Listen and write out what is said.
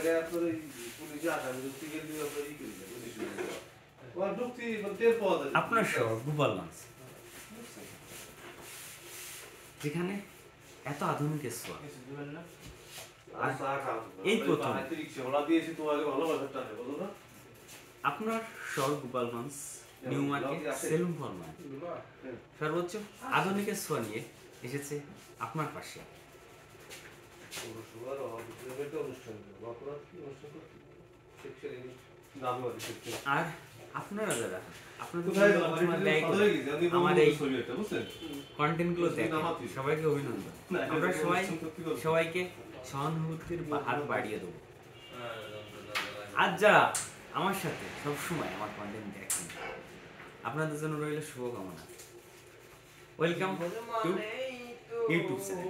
জায়গায় আপনার ওই পুলিশে আসামি যুক্তি গেলে দিয়ে আপনার ই করে দেবে ওর যুক্তি টের পাওয়া যায় আপনার শহর গোপালগঞ্জ যেখানে এত আধুনিক ছোঁয়া এই প্রথম আপনার শহর গোপালগঞ্জ নিউ মার্কেট সেলুন ফরমান সর্বোচ্চ আধুনিকের ছোঁয়া নিয়ে এসেছে আপনার পাশে। আর আপনারা যারা আমার এই কন্টেন্টগুলো দেখেন সবাইকে অভিনন্দন। আমরা সবাইকে সহানুভূতির হাত বাড়িয়ে দেবো। আর যারা আমার সাথে সবসময় আমার কন্টেন্ট দেখেন আপনাদের জন্য রইল শুভকামনা। Welcome to YouTube channel.